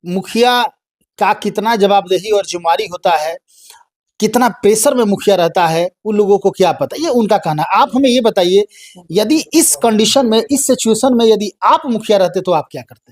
मुखिया का कितना जवाबदेही और जिम्मेदारी होता है, कितना प्रेशर में मुखिया रहता है, उन लोगों को क्या पता, ये उनका कहना है। आप हमें ये बताइए, यदि इस कंडीशन में, इस सिचुएशन में यदि आप मुखिया रहते तो आप क्या करते?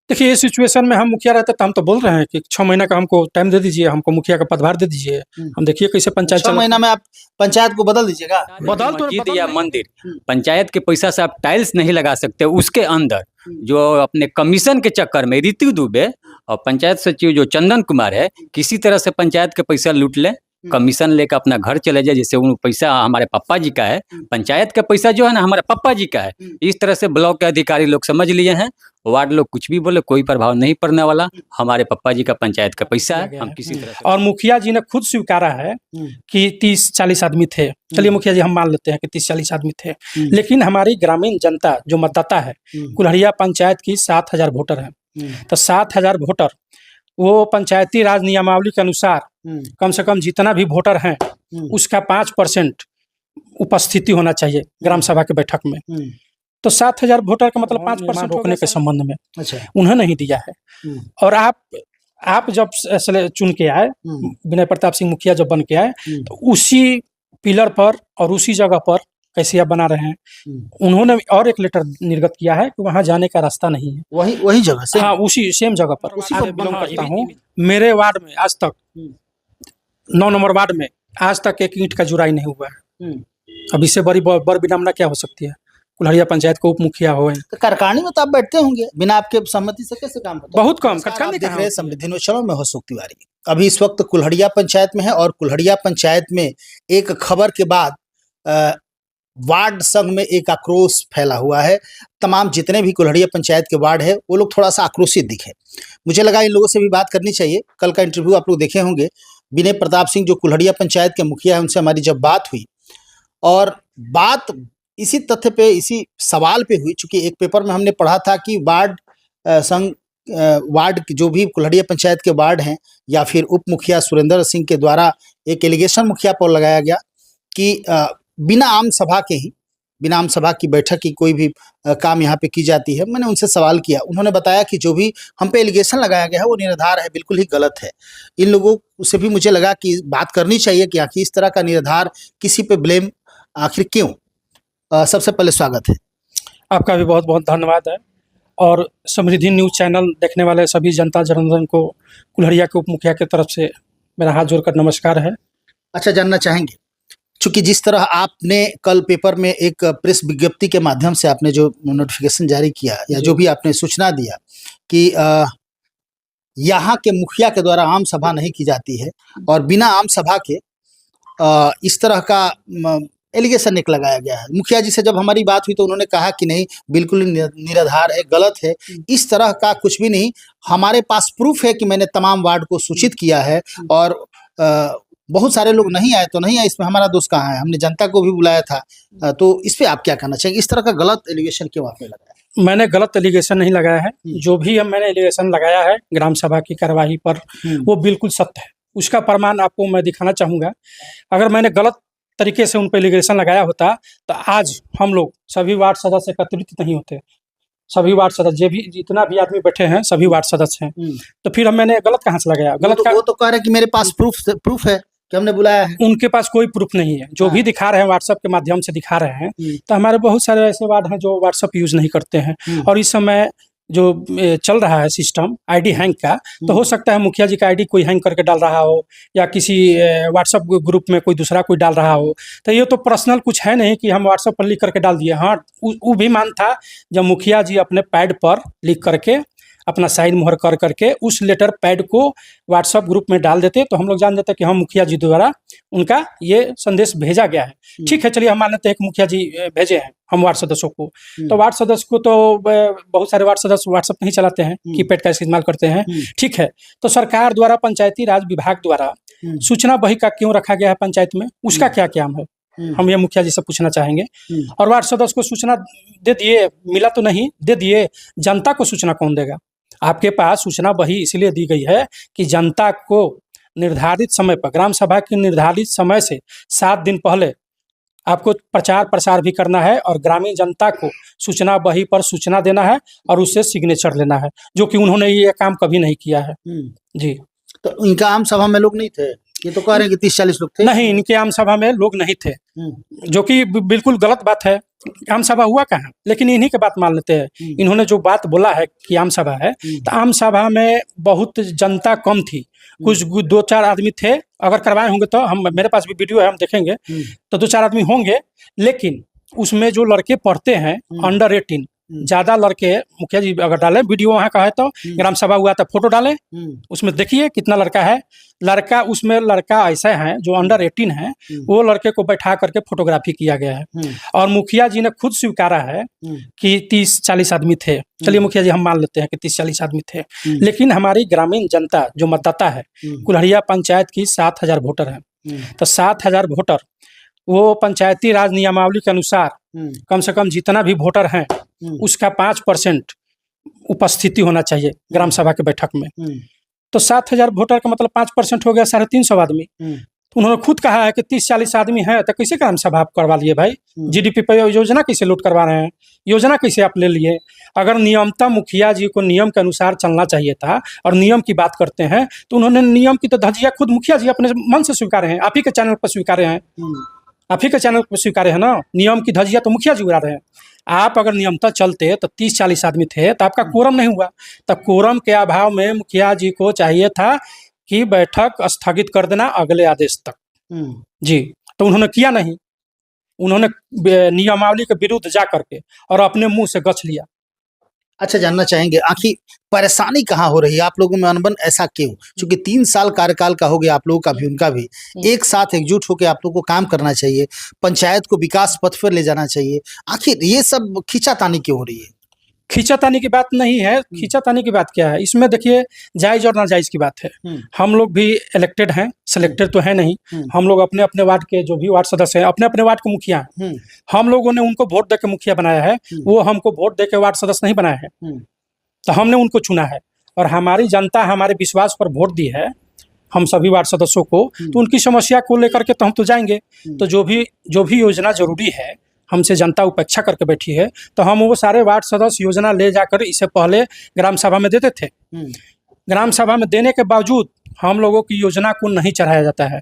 देखिए, इस सिचुएशन में हम मुखिया रहते तो हम तो बोल रहे हैं कि 6 महीना का हमको टाइम दे दीजिए, हमको मुखिया का पदभार दे दीजिए। हम देखिए कैसे पंचायत 6 महीना में आप पंचायत को बदल दीजिएगा? बदल तो मस्जिद या नहीं। मंदिर, पंचायत के पैसा से आप टाइल्स नहीं लगा सकते। उसके अंदर जो अपने कमीशन के चक्कर में रितु दुबे और पंचायत सचिव जो चंदन कुमार है, किसी तरह से पंचायत के पैसा लूट ले, कमीशन लेकर अपना घर चले जाए। जैसे उन पैसा हमारे पापा जी का है, पंचायत का पैसा जो है ना हमारे पापा जी का है। इस तरह से ब्लॉक के अधिकारी लोग समझ लिए हैं। वार्ड लोग कुछ भी बोले, कोई प्रभाव नहीं पड़ने वाला। हमारे पापा जी का पंचायत का पैसा है, हम किसी तरह से। और मुखिया जी ने खुद स्वीकारा है कि 30-40 आदमी थे। चलिए मुखिया जी हम मान लेते हैं कि 30-40 आदमी थे, लेकिन हमारी ग्रामीण जनता जो मतदाता है, कुल्हड़िया पंचायत की 7,000 वोटर है। तो 7,000 वोटर वो पंचायती राज नियमावली के अनुसार कम से कम जितना भी वोटर हैं उसका 5% उपस्थिति होना चाहिए ग्राम सभा के बैठक में। तो 7,000 वोटर का मतलब 5% रोकने के संबंध में उन्हें नहीं दिया है। और आप जब चुन के आए, विनय प्रताप सिंह मुखिया जब बन के आए, तो उसी पिलर पर और उसी जगह पर कैसे आप बना रहे हैं। उन्होंने और एक लेटर निर्गत किया है कि वहां जाने का रास्ता नहीं है। वही जगह से? हाँ, उसी सेम जगह पर। उसी को बिलोंग करता हूँ। मेरे वार्ड में आज तक 9 नंबर वार्ड में आज तक एक ईंट का जुराई नहीं हुआ है। अब इससे बड़ी विडम्बना क्या हो सकती है? कुल्हड़िया पंचायत को उप मुखिया हुए। तो कारखानी में तो आप बैठते होंगे, बिना आपके सहमति से कैसे काम होता है? बहुत कम। देख रहे हैं समृद्धि न्यूज़ चैनल में होशुक तिवारी। अभी इस वक्त कुल्हड़िया पंचायत में है और कुल्हड़िया पंचायत में एक खबर के बाद वार्ड संघ में एक आक्रोश फैला हुआ है। तमाम जितने भी कुल्हड़िया पंचायत के वार्ड है वो लोग थोड़ा सा आक्रोशित दिखे। मुझे लगा इन लोगों से भी बात करनी चाहिए। कल का इंटरव्यू आप लोग देखे होंगे, विनय प्रताप सिंह जो कुल्हड़िया पंचायत के मुखिया है, उनसे हमारी जब बात हुई और बात इसी तथ्य पे, इसी सवाल पे हुई, चूंकि एक पेपर में हमने पढ़ा था कि वार्ड संघ, वार्ड जो भी कुल्हड़िया पंचायत के वार्ड हैं या फिर उप मुखिया सुरेंद्र सिंह के द्वारा एक एलिगेशन मुखिया पर लगाया गया कि बिना आम सभा के ही, बिना आम सभा की बैठक की कोई भी काम यहाँ पे की जाती है। मैंने उनसे सवाल किया, उन्होंने बताया कि जो भी हम पे एलिगेशन लगाया गया है वो निराधार है, बिल्कुल ही गलत है। इन लोगों से भी मुझे लगा कि बात करनी चाहिए कि आखिर इस तरह का निराधार किसी पे ब्लेम आखिर क्यों। सबसे पहले स्वागत है आपका भी, बहुत बहुत धन्यवाद है। और समृद्धि न्यूज़ चैनल देखने वाले सभी जनता जनार्दन को कुल्हड़िया के उप मुखिया की तरफ से मेरा हाथ जोड़कर नमस्कार है। अच्छा, जानना चाहेंगे, चूंकि जिस तरह आपने कल पेपर में एक प्रेस विज्ञप्ति के माध्यम से आपने जो नोटिफिकेशन जारी किया या जो भी आपने सूचना दिया कि यहाँ के मुखिया के द्वारा आम सभा नहीं की जाती है और बिना आम सभा के इस तरह का एलिगेशन एक लगाया गया है। मुखिया जी से जब हमारी बात हुई तो उन्होंने कहा कि नहीं, बिल्कुल निराधार है, गलत है, इस तरह का कुछ भी नहीं। हमारे पास प्रूफ है कि मैंने तमाम वार्ड को सूचित किया है और बहुत सारे लोग नहीं आए तो नहीं आए, इसमें हमारा दोष कहाँ है? हमने जनता को भी बुलाया था। तो इस पे आप क्या कहना चाहेंगे? इस तरह का गलत एलिगेशन क्यों आपने लगाया? मैंने गलत एलिगेशन नहीं लगाया है। जो भी मैंने एलिगेशन लगाया है ग्राम सभा की कार्यवाही पर, वो बिल्कुल सत्य है। उसका प्रमाण आपको मैं दिखाना चाहूँगा। अगर मैंने गलत तरीके से उन पर एलिगेशन लगाया होता तो आज हम लोग सभी वार्ड सदस्य एकत्रित नहीं होते। सभी वार्ड सदस्य भी, जितना भी आदमी बैठे हैं, सभी वार्ड सदस्य हैं। तो फिर मैंने गलत कहाँ से लगाया? गलत वो तो कह रहे हैं कि मेरे पास प्रूफ है कि हमने बुलाया है। उनके पास कोई प्रूफ नहीं है। जो भी दिखा रहे हैं व्हाट्सएप के माध्यम से दिखा रहे हैं। तो हमारे बहुत सारे ऐसे वार्ड हैं जो व्हाट्सएप यूज नहीं करते हैं। और इस समय जो चल रहा है सिस्टम आईडी हैंग का, तो हो सकता है मुखिया जी का आईडी कोई हैंग करके डाल रहा हो या किसी व्हाट्सएप ग्रुप में कोई दूसरा कोई डाल रहा हो। तो ये तो पर्सनल कुछ है नहीं कि हम व्हाट्सएप पर लिख करके डाल दिए। हाँ, वो भी मान था जब मुखिया जी अपने पैड पर लिख करके अपना साइन मोहर कर करके उस लेटर पैड को व्हाट्सएप ग्रुप में डाल देते तो हम लोग जान जाते कि हम मुखिया जी द्वारा उनका ये संदेश भेजा गया है। ठीक है, चलिए हम मान लेते हैं कि मुखिया जी भेजे हैं हम वार्ड सदस्यों को। तो वार्ड सदस्य को तो बहुत सारे वार्ड सदस्य व्हाट्सएप नहीं चलाते हैं, कीपैड का इस्तेमाल करते हैं। ठीक है, तो सरकार द्वारा पंचायती राज विभाग द्वारा सूचना बही का क्यों रखा गया है पंचायत में, उसका क्या काम है? हम ये मुखिया जी से पूछना चाहेंगे। और वार्ड सदस्य को सूचना दे दिए, मिला तो नहीं, दे दिए, जनता को सूचना कौन देगा? आपके पास सूचना बही इसलिए दी गई है कि जनता को निर्धारित समय पर, ग्राम सभा के निर्धारित समय से 7 दिन पहले आपको प्रचार प्रसार भी करना है और ग्रामीण जनता को सूचना बही पर सूचना देना है और उससे सिग्नेचर लेना है, जो कि उन्होंने ये काम कभी नहीं किया है। जी। तो इनका आम सभा में लोग नहीं थे? ये तो कह रहे हैं कि 30-40 लोग थे। नहीं, इनके आम सभा में लोग नहीं थे, जो कि बिल्कुल गलत बात है। आम सभा हुआ कहाँ? लेकिन इन्हीं के बात मान लेते हैं। इन्होंने जो बात बोला है कि आम सभा है, तो आम सभा में बहुत जनता कम थी, कुछ 2-4 आदमी थे। अगर करवाए होंगे तो हम, मेरे पास भी वीडियो है, हम देखेंगे, तो 2-4 आदमी होंगे। लेकिन उसमें जो लड़के पढ़ते हैं अंडर 18, ज्यादा लड़के, मुखिया जी अगर डालें वीडियो वहाँ का है तो, ग्राम सभा हुआ तो फोटो डालें, उसमें देखिए कितना लड़का है। उसमें लड़का ऐसा है जो अंडर 18 है, वो लड़के को बैठा करके फोटोग्राफी किया गया है। और मुखिया जी ने खुद स्वीकारा है कि 30-40 आदमी थे। चलिए मुखिया जी हम मान लेते हैं कि 30-40 आदमी थे, लेकिन हमारी ग्रामीण जनता जो मतदाता है, कुल्हड़िया पंचायत की 7,000 वोटर है। तो 7,000 वोटर, वो पंचायती राज नियमावली के अनुसार कम से कम जितना भी वोटर हैं उसका 5% उपस्थिति होना चाहिए ग्राम सभा के बैठक में। तो 7,000 वोटर का मतलब 5% हो गया 350 आदमी। तो उन्होंने खुद कहा है कि 30-40 आदमी है तो कैसे ग्राम सभा आप करवा लिए भाई? जीडीपी पे योजना कैसे लूट करवा रहे हैं? योजना कैसे आप ले लिए? अगर नियमता मुखिया जी को नियम के अनुसार चलना चाहिए था और नियम की बात करते हैं, तो उन्होंने नियम की तो धज्जियां खुद मुखिया जी अपने मन से स्वीकारे हैं, आप ही के चैनल पर स्वीकारे हैं, आप ही के चैनल पर स्वीकारे हैं ना। नियम की धज्जियां तो मुखिया जी उड़ा रहे हैं। आप अगर नियमता चलते तो 30-40 आदमी थे तो आपका कोरम नहीं हुआ। तब कोरम के अभाव में मुखिया जी को चाहिए था कि बैठक स्थगित कर देना अगले आदेश तक। जी, तो उन्होंने किया नहीं। उन्होंने नियमावली के विरुद्ध जा करके और अपने मुंह से गछ लिया। अच्छा, जानना चाहेंगे आखिर परेशानी कहाँ हो रही है आप लोगों में? अनबन ऐसा क्यों? क्योंकि 3 साल कार्यकाल का हो गया आप लोगों का भी, उनका भी। एक साथ एकजुट होकर आप लोगों को काम करना चाहिए, पंचायत को विकास पथ पर ले जाना चाहिए। आखिर ये सब खींचातानी क्यों हो रही है? खींचातानी की बात नहीं है। खींचातानी की बात क्या है? इसमें देखिए जायज और नाजायज की बात है। हम लोग भी इलेक्टेड हैं, सिलेक्टेड तो है नहीं। हम लोग अपने अपने वार्ड के जो भी वार्ड सदस्य हैं, अपने अपने वार्ड के मुखिया हैं। हम लोगों ने उनको वोट दे के मुखिया बनाया है, वो हमको वोट दे के वार्ड सदस्य नहीं बनाया है। तो हमने उनको चुना है और हमारी जनता हमारे विश्वास पर वोट दी है हम सभी वार्ड सदस्यों को। तो उनकी समस्या को लेकर के तो हम तो जाएंगे। तो जो भी योजना जरूरी है, हमसे जनता उपेक्षा करके बैठी है, तो हम वो सारे वार्ड सदस्य योजना ले जाकर इससे पहले ग्राम सभा में देते थे। ग्राम सभा में देने के बावजूद हम लोगों की योजना को नहीं चढ़ाया जाता है।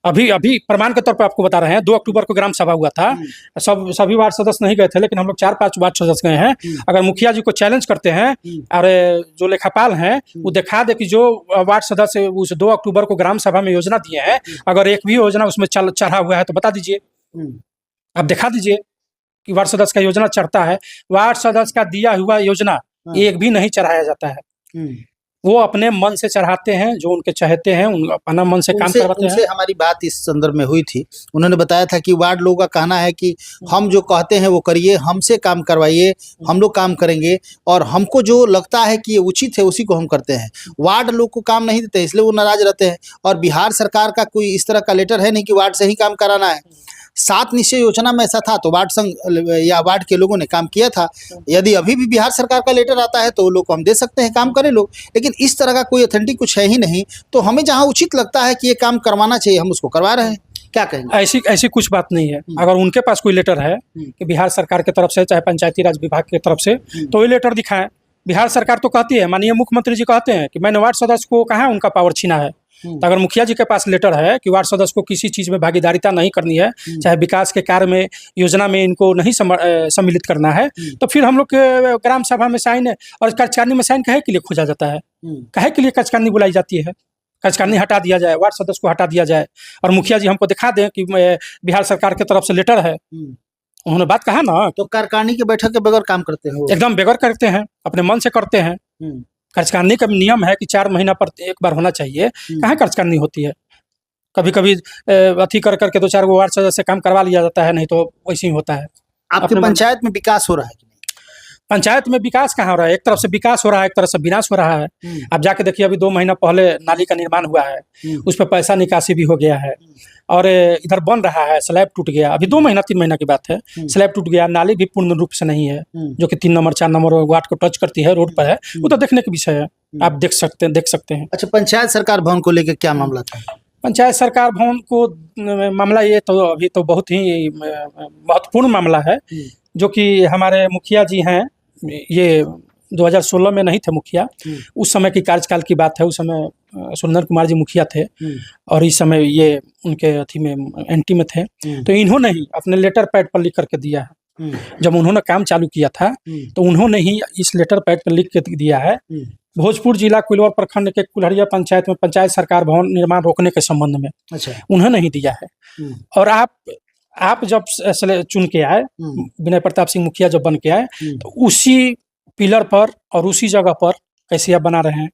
अभी प्रमाण के तौर पर आपको बता रहे हैं, 2 अक्टूबर को ग्राम सभा हुआ था। सभी वार्ड सदस्य नहीं गए थे, लेकिन हम लोग 4-5 वार्ड सदस्य गए हैं। अगर मुखिया जी को चैलेंज करते हैं और जो लेखापाल हैं वो दिखा दे कि जो वार्ड सदस्य उस 2 अक्टूबर को ग्राम सभा में योजना दिए हैं, अगर एक भी योजना उसमें चढ़ा हुआ है तो बता दीजिए, आप दिखा दीजिए कि वार्ड सदस्य का योजना चढ़ता है। वार्ड सदस्य का दिया हुआ योजना एक भी नहीं चढ़ाया जाता है। वो अपने मन से चढ़ाते हैं, जो उनके चाहते हैं, अपना मन से काम करवाते हैं। हमारी बात इस संदर्भ में हुई थी, उन्होंने बताया था कि वार्ड लोगों का कहना है कि हम जो कहते हैं वो करिए, हमसे काम करवाइए, हम लोग काम करेंगे और हमको जो लगता है कि ये उचित है उसी को हम करते हैं। वार्ड लोग को काम नहीं देते, इसलिए वो नाराज रहते हैं। और बिहार सरकार का कोई इस तरह का लेटर है नहीं कि वार्ड से ही काम कराना है। 7 निश्चय योजना में ऐसा था तो वार्ड संघ या वार्ड के लोगों ने काम किया था। यदि अभी भी बिहार सरकार का लेटर आता है तो लोग को हम दे सकते हैं, काम करें लोग। लेकिन इस तरह का कोई ऑथेंटिक कुछ है ही नहीं, तो हमें जहां उचित लगता है कि ये काम करवाना चाहिए हम उसको करवा रहे हैं। क्या कहेंगे? ऐसी कुछ बात नहीं है। अगर उनके पास कोई लेटर है कि बिहार सरकार की तरफ से, चाहे पंचायती राज विभाग की तरफ से, तो ये लेटर दिखाएं। बिहार सरकार तो कहती है, माननीय मुख्यमंत्री जी कहते हैं कि मैंने वार्ड सदस्य को कहा उनका पावर छीना है। तो अगर मुखिया जी के पास लेटर है कि वार्ड सदस्य को किसी चीज में भागीदारिता नहीं करनी है, चाहे विकास के कार्य में, योजना में इनको नहीं सम्मिलित करना है, तो फिर हम लोग के ग्राम सभा में साइन है। और कार्यकारिणी में साइन काहे के लिए खोजा जाता है? काहे के लिए कार्यकारिणी बुलाई जाती है? कार्यकारिणी हटा दिया जाए, वार्ड सदस्य को हटा दिया जाए और मुखिया जी हमको दिखा दें कि बिहार सरकार की तरफ से लेटर है। उन्होंने बात कहा ना। तो कार्यकारिणी की बैठक के बगैर काम करते हैं? एकदम बगैर करते हैं, अपने मन से करते हैं। कार्यकारिणी का नियम है कि 4 महीना पर एक बार होना चाहिए। कहाँ कार्यकारिणी होती है? कभी कभी अथी कर करके 2-4 वार्ड सदस्य से काम करवा लिया जाता है, नहीं तो वैसे ही होता है। आपके पंचायत में विकास हो रहा है कि नहीं? पंचायत में विकास कहाँ हो रहा है? एक तरफ से विकास हो रहा है, एक तरफ से विनाश हो रहा है। आप जाके देखिए, अभी 2 महीना पहले नाली का निर्माण हुआ है, उस पर पैसा निकासी भी हो गया है और इधर बन रहा है, स्लैब टूट गया। अभी 2 महीना 3 महीना की बात है, स्लैब टूट गया। नाली भी पूर्ण रूप से नहीं है, जो कि 3 नंबर 4 नंबर वार्ड को टच करती है, रोड पर है। वो तो देखने का विषय है, आप देख सकते हैं। अच्छा, पंचायत सरकार भवन को लेकर क्या मामला था? पंचायत सरकार भवन को मामला ये तो अभी तो बहुत ही महत्वपूर्ण मामला है, जो कि हमारे मुखिया जी हैं, ये 2016 में नहीं थे मुखिया, उस समय की कार्यकाल की बात है। उस समय सुरेंद्र कुमार जी मुखिया थे और इस समय ये उनके अथी में एंटी में थे। तो इन्होंने ही अपने लेटर पैड पर लिख करके दिया है। जब उन्होंने काम चालू किया था तो उन्होंने ही इस लेटर पैड पर लिख के दिया है, भोजपुर जिला कुलवर प्रखंड के कुल्हड़िया पंचायत में पंचायत सरकार भवन निर्माण रोकने के संबंध में। अच्छा। उन्होंने ही दिया है। और आप जब चुन के आए, विनय प्रताप सिंह मुखिया जब बन के आए, तो उसी पिलर पर और उसी जगह पर कैसे आप बना रहे हैं,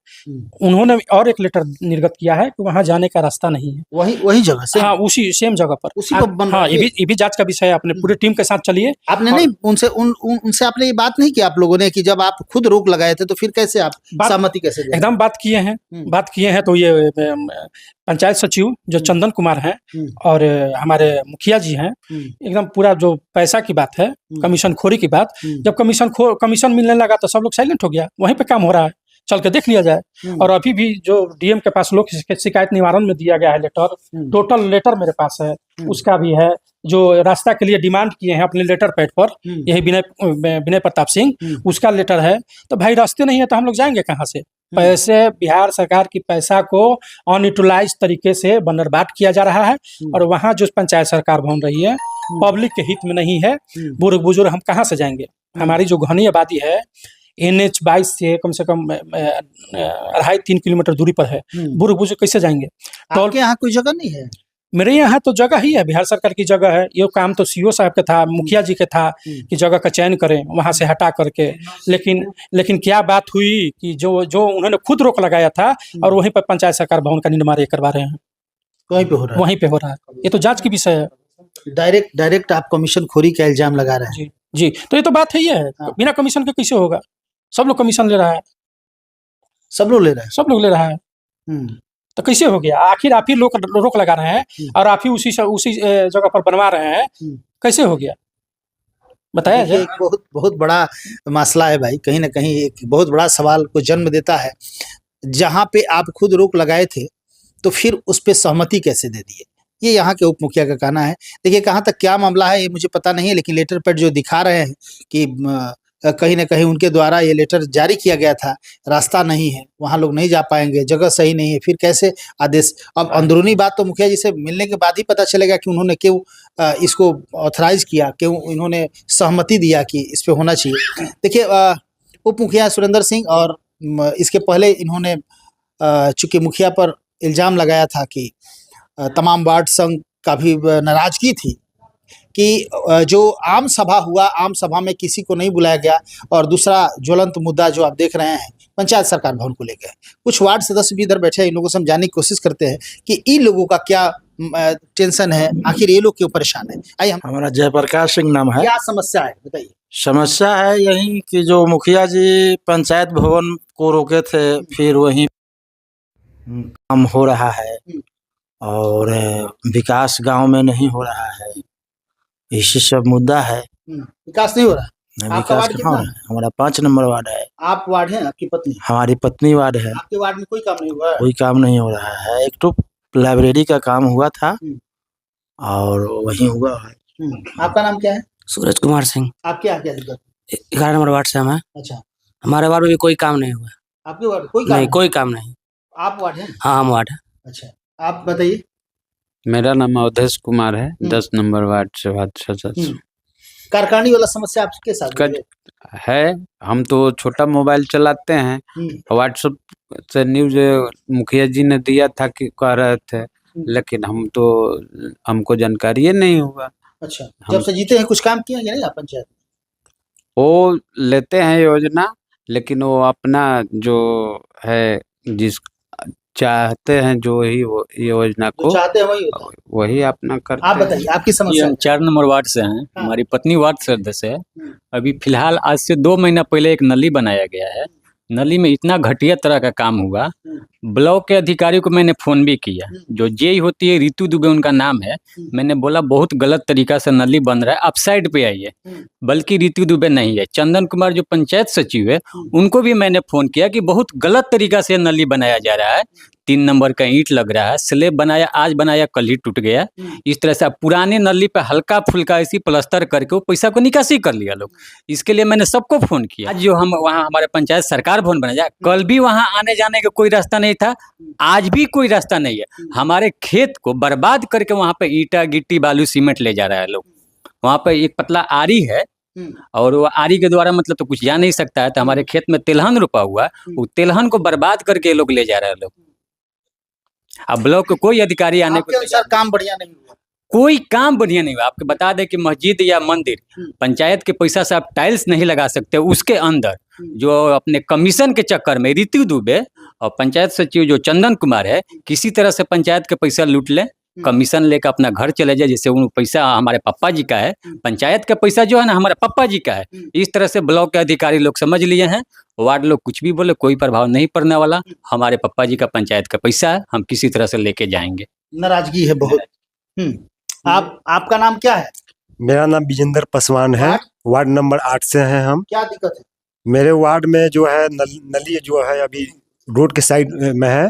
उन्होंने और एक लेटर निर्गत किया है कि वहां जाने का रास्ता नहीं है। वही जगह से, हाँ, उसी सेम जगह पर उसी को बन। हाँ, ये भी जांच का विषय है। अपने पूरे टीम के साथ चलिए। आपने नहीं उनसे आपने ये बात नहीं की आप लोगों ने कि जब आप खुद रोक लगाए थे तो फिर कैसे आप सहमति कैसे दिए? एकदम बात किए हैं। तो ये पंचायत सचिव जो चंदन कुमार हैं और हमारे मुखिया जी हैं, एकदम पूरा जो पैसा की बात है, कमीशन खोरी की बात, जब कमीशन मिलने लगा तो सब लोग साइलेंट हो गया। वहीं पे काम हो रहा है, चल के देख लिया जाए। और अभी भी जो डीएम के पास लोग शिकायत निवारण में दिया गया है लेटर, टोटल लेटर मेरे पास है, उसका भी है। जो रास्ता के लिए डिमांड किए हैं अपने लेटर पैड पर, यही विनय प्रताप सिंह, उसका लेटर है। तो भाई रास्ते नहीं है तो हम लोग जाएंगे कहाँ से? पैसे बिहार सरकार की पैसा को अनयूटिलाइज तरीके से बंदरबाट किया जा रहा है। और वहाँ जो पंचायत सरकार बन रही है पब्लिक के हित में नहीं है। बूढ़े बुजुर्ग हम कहाँ से जाएंगे? हमारी जो घनी आबादी है NH 22 से कम 2.5-3 किलोमीटर दूरी पर है। बूढ़े बुजुर्ग कैसे जाएंगे? तो आपके यहाँ कोई जगह नहीं है? मेरे यहाँ तो जगह ही है, बिहार सरकार की जगह है। ये काम तो सीओ साहब का था, मुखिया जी का था कि जगह का चयन करें वहां से हटा करके। लेकिन क्या बात हुई कि जो उन्होंने खुद रोक लगाया था और वहीं पर पंचायत सरकार भवन का निर्माण करवा रहे हैं, वहीं पे हो रहा है। ये तो जांच की विषय है। डायरेक्ट आप कमीशन खोरी का इल्जाम लगा रहे हैं। जी, तो ये तो बात है, ये है। बिना कमीशन के कैसे होगा? सब लोग कमीशन ले रहा है, सब लोग ले रहा है। तो कैसे हो गया? आखिर आप ही रोक लगा रहे हैं और आप ही उसी जगह पर बनवा रहे हैं, कैसे हो गया बताया जाए? बहुत बड़ा मसला है भाई, कहीं ना कहीं एक बहुत बड़ा सवाल को जन्म देता है। जहां पे आप खुद रोक लगाए थे तो फिर उस पे सहमति कैसे दे दिए? ये यहाँ के उप मुखिया का कहना है। देखिए, कहाँ तक क्या मामला है ये मुझे पता नहीं है, लेकिन लेटर पैड जो दिखा रहे हैं कि कहीं ना कहीं उनके द्वारा ये लेटर जारी किया गया था, रास्ता नहीं है, वहाँ लोग नहीं जा पाएंगे, जगह सही नहीं है, फिर कैसे आदेश? अब अंदरूनी बात तो मुखिया जी से मिलने के बाद ही पता चलेगा कि उन्होंने क्यों इसको ऑथराइज किया, क्यों इन्होंने सहमति दिया कि इस पे होना चाहिए। देखिए, उप मुखिया सुरेंद्र सिंह और इसके पहले इन्होंने चूंकि मुखिया पर इल्ज़ाम लगाया था कि तमाम वार्ड संघ का भी नाराजगी थी कि जो आम सभा हुआ, आम सभा में किसी को नहीं बुलाया गया। और दूसरा ज्वलंत मुद्दा जो आप देख रहे हैं पंचायत सरकार भवन को लेकर, कुछ वार्ड सदस्य भी इधर बैठे हैं, इन लोगों से हम जानने की कोशिश करते हैं कि इन लोगों का क्या टेंशन है, आखिर ये लोग क्यों परेशान है। आइए, हमारा जयप्रकाश सिंह नाम है। क्या समस्या है बताइए? समस्या है यही कि जो मुखिया जी पंचायत भवन को रोके थे, फिर वहीं काम हो रहा है और विकास गांव में नहीं हो रहा है, इसी सब मुद्दा है। विकास नहीं हो रहा है। विकास कहाँ है? हमारा 5 नंबर वार्ड है। आप वार्ड है, आपकी पत्नी? हमारी पत्नी वार्ड है। आपके वार्ड में कोई काम नहीं हुआ? कोई काम नहीं हो रहा है। एक तो लाइब्रेरी का काम हुआ था और वही हुआ है। आपका नाम क्या है? सूरज कुमार सिंह। आपके यहाँ क्या दिक्कत? 11 नंबर वार्ड से हम हैं। अच्छा, हमारे वार्ड में भी कोई काम नहीं हुआ। आपके वार्ड कोई काम नहीं, कोई काम नहीं। आप वार्ड है? हाँ, हम वार्ड है। अच्छा, आप बताइए। मेरा नाम अवधेश कुमार है, 10 नंबर वार्ड से वार्ड सदस्य। कारखानी वाला समस्या आपके साथ है। हम तो छोटा मोबाइल चलाते हैं, व्हाट्सएप से न्यूज मुखिया जी ने दिया था कि कह रहे थे, लेकिन हमको जानकारी नहीं हुआ। अच्छा, जब से जीते हैं कुछ काम किया नहीं आप पंचायत? वो लेते हैं योजना, लेकिन वो अपना जो है जिस चाहते हैं जो ही वो योजना को चाहते हैं वही अपना करते हैं। आप बताइए, आपकी समस्या? हम 4 नंबर वार्ड से हैं। हमारी पत्नी वार्ड सदस्य है। अभी फिलहाल आज से 2 महीना पहले एक नली बनाया गया है। नली में इतना घटिया तरह का काम हुआ ब्लॉक के अधिकारी को मैंने फोन भी किया, जो जेई होती है रितु दुबे उनका नाम है। मैंने बोला बहुत गलत तरीका से नली बन रहा है, आप साइड पे आइए। बल्कि रितु दुबे नहीं है, चंदन कुमार जो पंचायत सचिव है उनको भी मैंने फोन किया कि बहुत गलत तरीका से नली बनाया जा रहा है। 3 नंबर का ईंट लग रहा है, स्लेब बनाया, आज बनाया कल ही टूट गया। इस तरह से आप पुराने नली पे हल्का फुल्का ऐसी प्लास्टर करके वो पैसा को निकासी कर लिया लोग। इसके लिए मैंने सबको फोन किया। आज जो हम वहाँ हमारे पंचायत सरकार भवन बनाया, कल भी वहाँ आने जाने का कोई रास्ता नहीं था, आज भी कोई रास्ता नहीं है। हमारे खेत को बर्बाद करके वहाँ पे ईंटा गिट्टी बालू सीमेंट ले जा रहा है लोग। वहाँ पे एक पतला आरी है और वो आरी के द्वारा मतलब तो कुछ जा नहीं सकता है। तो हमारे खेत में तिलहन रोपा हुआ है, वो तिलहन को बर्बाद करके लोग ले जा रहे हैं लोग। अब ब्लॉक को कोई अधिकारी आने आपके अनुसार काम बढ़िया नहीं हुआ? कोई काम बढ़िया नहीं हुआ। आपको बता दें कि मस्जिद या मंदिर पंचायत के पैसा से आप टाइल्स नहीं लगा सकते, उसके अंदर जो अपने कमीशन के चक्कर में रितु दुबे और पंचायत सचिव जो चंदन कुमार है किसी तरह से पंचायत के पैसा लूट ले, कमीशन लेकर अपना घर चले जाए। जैसे उन पैसा हमारे पापा जी का है, पंचायत का पैसा जो है ना हमारे पापा जी का है। इस तरह से ब्लॉक के अधिकारी लोग समझ लिए हैं। वार्ड लोग कुछ भी बोले कोई प्रभाव नहीं पड़ने वाला, हमारे पापा जी का पंचायत का पैसा है, हम किसी तरह से लेके जाएंगे। नाराजगी है बहुत। आपका नाम क्या है? मेरा नाम विजेंद्र पासवान है, वार्ड नंबर 8 से हैं हम। क्या दिक्कत है? मेरे वार्ड में जो है नली जो है अभी रोड के साइड में है,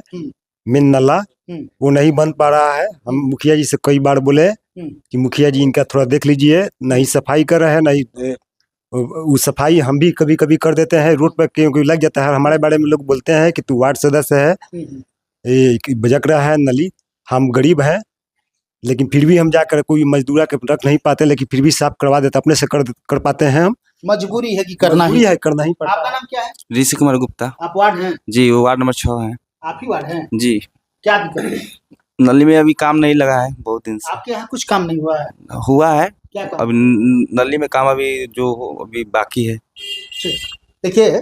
मेन नला वो नहीं बन पा रहा है। हम मुखिया जी से कई बार बोले कि मुखिया जी इनका थोड़ा देख लीजिए, नहीं सफाई कर रहे हैं, नहीं वो सफाई हम भी कभी कभी कर देते हैं रोड पर, क्योंकि लग जाता है। हमारे बारे में लोग बोलते हैं कि तू वार्ड सदस्य है, ये बजक रहा है नली। हम गरीब हैं लेकिन फिर भी हम जाकर कोई मजदूरा के रख नहीं पाते, लेकिन फिर भी साफ करवा देते, अपने से कर पाते हैं हम। मजबूरी है कि करना ही है, करना ही पड़ता है। आपका नाम क्या है? ऋषि कुमार गुप्ता। आप वार्ड हैं? जी, वो वार्ड नंबर 6 है। आप ही वार्ड हैं? जी। क्या दिक्कत है? नली में अभी काम नहीं लगा है बहुत दिन से। आपके यहाँ कुछ काम नहीं हुआ है? हुआ है, क्या काम? अभी नली में काम अभी बाकी है। देखिए,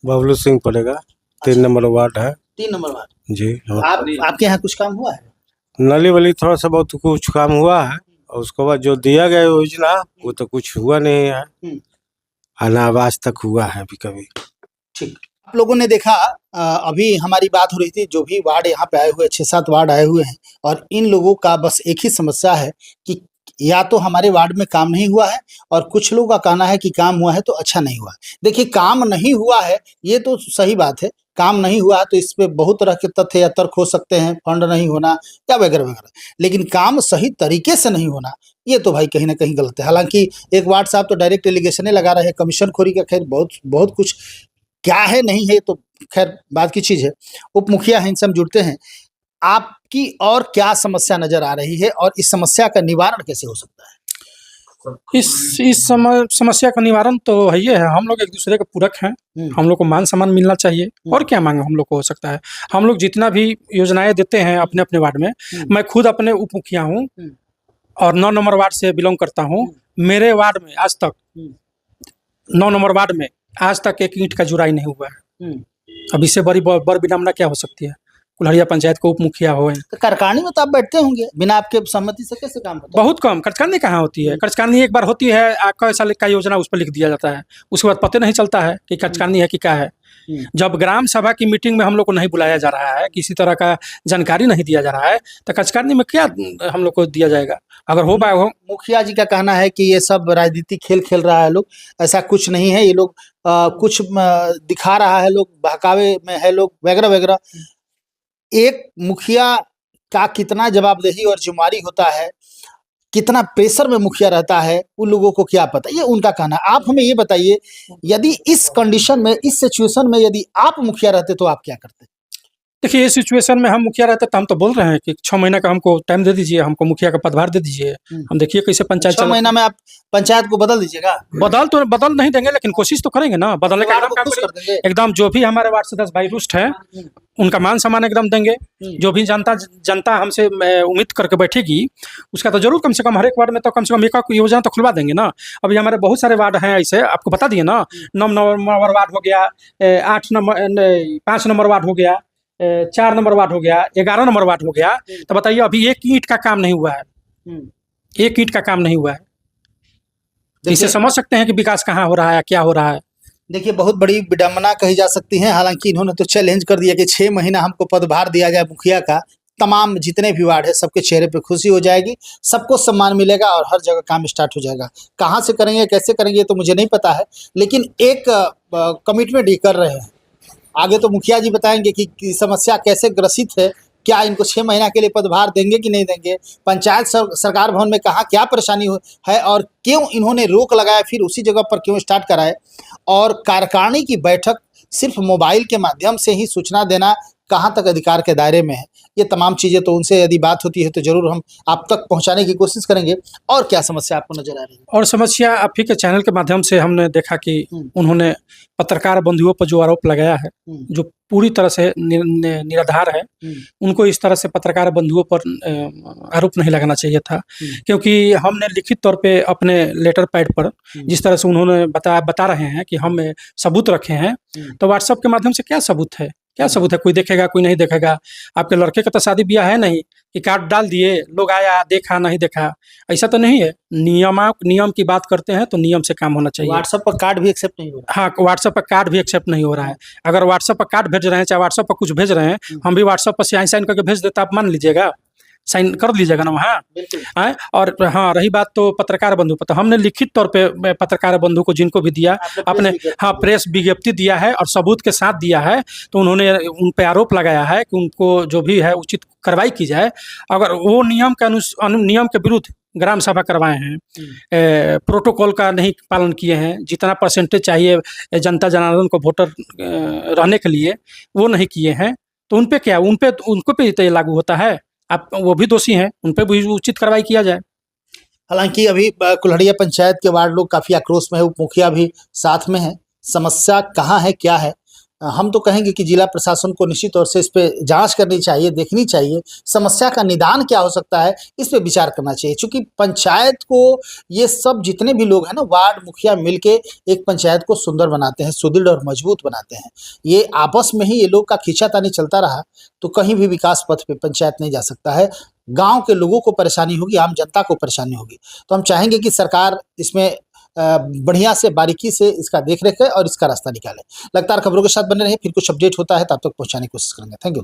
बबलू सिंह पड़ेगा, 3 नंबर वार्ड है 3 नंबर वार्ड। जी। आपके यहाँ कुछ काम हुआ है? नली वली थोड़ा सा बहुत कुछ काम हुआ है, और उसके बाद जो दिया गया योजना वो तो कुछ हुआ नहीं है, अनावास तक हुआ है अभी कभी। ठीक, आप लोगों ने देखा अभी हमारी बात हो रही थी, जो भी वार्ड यहाँ पे आए हुए 6-7 वार्ड आए हुए हैं, और इन लोगों का बस एक ही समस्या है कि या तो हमारे वार्ड में काम नहीं हुआ है, और कुछ लोगों का कहना है कि काम हुआ है तो अच्छा नहीं हुआ। देखिए, काम नहीं हुआ है ये तो सही बात है, काम नहीं हुआ तो इस पे बहुत तरह के तथ्य या तर्क हो सकते हैं, फंड नहीं होना या वगैरह वगैरह, लेकिन काम सही तरीके से नहीं होना ये तो भाई कहीं ना कहीं गलत है। हालांकि एक वार्ड साहब तो डायरेक्ट एलिगेशने लगा रहे हैं, कमीशन खोरी का खैर बहुत कुछ क्या है नहीं है तो खैर बात की चीज़ है। उप मुखिया हैं, इनसे हम जुड़ते हैं। आपकी और क्या समस्या नजर आ रही है और इस समस्या का निवारण कैसे हो सकता है? इस समस्या का निवारण तो है ये है, हम लोग एक दूसरे के पूरक हैं, हम लोग को मान सम्मान मिलना चाहिए। और क्या मांग हम लोग को हो सकता है? हम लोग जितना भी योजनाएं देते हैं अपने अपने वार्ड में, मैं खुद अपने उप मुखिया हूँ और 9 नंबर वार्ड से बिलोंग करता हूँ। मेरे वार्ड में आज तक 9 नंबर वार्ड में आज तक एक ईंट का जुराई नहीं हुआ है। अब इससे बड़ी विडम्बना क्या हो सकती है? कुल्हड़िया पंचायत को उप मुखिया हो। तो कार्यकारिणी में तो आप बैठते होंगे, बिना आपके सहमति से कैसे काम होता है? बहुत कम। कार्यकारिणी कहाँ होती है? कार्यकारिणी एक बार होती है, आपका साल का योजना उस पर लिख दिया जाता है, उसके बाद पता नहीं चलता है कि कार्यकारिणी है कि क्या है। जब ग्राम सभा की मीटिंग में हम लोग को नहीं बुलाया जा रहा है, किसी तरह का जानकारी नहीं दिया जा रहा है, तो कार्यकारिणी में क्या हम लोग को दिया जाएगा? अगर हो पाए हो। मुखिया जी का कहना है कि ये सब राजनीतिक खेल खेल रहा है लोग, ऐसा कुछ नहीं है, ये लोग कुछ दिखा रहा है, लोग बहकावे में है लोग वगैरह वगैरह। एक मुखिया का कितना जवाबदेही और जिम्मेदारी होता है, कितना प्रेशर में मुखिया रहता है, उन लोगों को क्या पता, ये उनका कहना है। आप हमें ये बताइए, यदि इस कंडीशन में, इस सिचुएशन में यदि आप मुखिया रहते तो आप क्या करते? देखिए, इस सिचुएशन में हम मुखिया रहते तो हम तो बोल रहे हैं कि 6 महीना का हमको टाइम दे दीजिए, हमको मुखिया का पदभार दे दीजिए, हम देखिए कैसे पंचायत 6 महीना में आप पंचायत को बदल दीजिएगा? बदल नहीं देंगे, लेकिन कोशिश तो करेंगे ना बदलने का। एकदम जो भी हमारे वार्ड सदस्य भाई रुष्ट हैं उनका मान सम्मान एकदम देंगे। जो भी जनता हमसे उम्मीद करके बैठेगी उसका तो जरूर कम से कम हर एक वार्ड में तो कम से कम एक योजना तो खुलवा देंगे ना। अभी हमारे बहुत सारे वार्ड हैं ऐसे, आपको बता दिए ना। 9 नंबर वार्ड हो गया, 5 नंबर वार्ड हो गया, 4 नंबर वार्ड हो गया, 11 नंबर वार्ड हो गया। तो बताइए, अभी एक ईंट का काम नहीं हुआ है, एक ईंट का काम नहीं हुआ है। इससे समझ सकते हैं कि विकास कहाँ हो रहा है, क्या हो रहा है। देखिए, बहुत बड़ी विडंबना कही जा सकती है। हालांकि इन्होंने तो चैलेंज कर दिया कि 6 महीना हमको पदभार दिया जाए मुखिया का, तमाम जितने भी वार्ड है सबके चेहरे पे खुशी हो जाएगी, सबको सम्मान मिलेगा और हर जगह काम स्टार्ट हो जाएगा। कहाँ से करेंगे, कैसे करेंगे, ये तो मुझे नहीं पता है, लेकिन एक कमिटमेंट ये कर रहे हैं। आगे तो मुखिया जी बताएंगे कि समस्या कैसे ग्रसित है, क्या इनको 6 महीना के लिए पदभार देंगे कि नहीं देंगे, पंचायत सरकार भवन में कहाँ क्या परेशानी है और क्यों इन्होंने रोक लगाया, फिर उसी जगह पर क्यों स्टार्ट कराए, और कार्यकारिणी की बैठक सिर्फ मोबाइल के माध्यम से ही सूचना देना कहाँ तक अधिकार के दायरे में है। ये तमाम चीज़ें तो उनसे यदि बात होती है तो ज़रूर हम आप तक पहुँचाने की कोशिश करेंगे। और क्या समस्या आपको नज़र आ रही है? और समस्या आप ही के चैनल के माध्यम से हमने देखा कि उन्होंने पत्रकार बंधुओं पर जो आरोप लगाया है, जो पूरी तरह से निराधार है, उनको इस तरह से पत्रकार बंधुओं पर आरोप नहीं लगाना चाहिए था। क्योंकि हमने लिखित तौर पे अपने लेटर पैड पर जिस तरह से उन्होंने बता रहे हैं कि हम सबूत रखे हैं, तो व्हाट्सएप के माध्यम से क्या सबूत है? क्या सबूत है? कोई देखेगा, कोई नहीं देखेगा। आपके लड़के का तो शादी ब्याह है नहीं कि कार्ड डाल दिए, लोग आया, देखा, नहीं देखा, ऐसा तो नहीं है। नियम की बात करते हैं तो नियम से काम होना चाहिए। व्हाट्सएप पर कार्ड भी एक्सेप्ट नहीं हो रहा? हाँ, व्हाट्सएप पर कार्ड भी एक्सेप्ट नहीं हो रहा है। अगर व्हाट्सएप पर कार्ड भेज रहे हैं, चाहे व्हाट्सएप पर कुछ भेज रहे हैं, हम भी व्हाट्सएप पर साइन करके भेज देता, आप मान लीजिएगा, साइन कर लीजिएगा ना वहाँ। हाँ, और हाँ, रही बात तो पत्रकार बंधु पर, तो हमने लिखित तौर पे पत्रकार बंधु को जिनको भी दिया अपने, हाँ, प्रेस विज्ञप्ति दिया है और सबूत के साथ दिया है। तो उन्होंने उन पे आरोप लगाया है कि उनको जो भी है उचित कार्रवाई की जाए। अगर वो नियम के विरुद्ध ग्राम सभा करवाए हैं, प्रोटोकॉल का नहीं पालन किए हैं, जितना परसेंटेज चाहिए जनता जनार्दन को वोटर रहने के लिए वो नहीं किए हैं, तो उन पे क्या, उनको पे तो ये लागू होता है। आप वो भी दोषी हैं, उन पे भी उचित कार्रवाई किया जाए। हालांकि अभी कुल्हड़िया पंचायत के वार्ड लोग काफ़ी आक्रोश में है, उप मुखिया भी साथ में है। समस्या कहाँ है, क्या है, हम तो कहेंगे कि जिला प्रशासन को निश्चित तौर से इस पे जांच करनी चाहिए, देखनी चाहिए, समस्या का निदान क्या हो सकता है, इस पे विचार करना चाहिए। क्योंकि पंचायत को ये सब जितने भी लोग हैं ना, वार्ड मुखिया मिलके एक पंचायत को सुंदर बनाते हैं, सुदृढ़ और मजबूत बनाते हैं। ये आपस में ही ये लोग का खींचातानी चलता रहा तो कहीं भी विकास पथ पे पंचायत नहीं जा सकता है। गाँव के लोगों को परेशानी होगी, आम जनता को परेशानी होगी। तो हम चाहेंगे कि सरकार इसमें बढ़िया से बारीकी से इसका देख रेख है और इसका रास्ता निकाले। लगातार खबरों के साथ बने रहे, फिर कुछ अपडेट होता है तब तक पहुंचाने की कोशिश करेंगे। Thank you.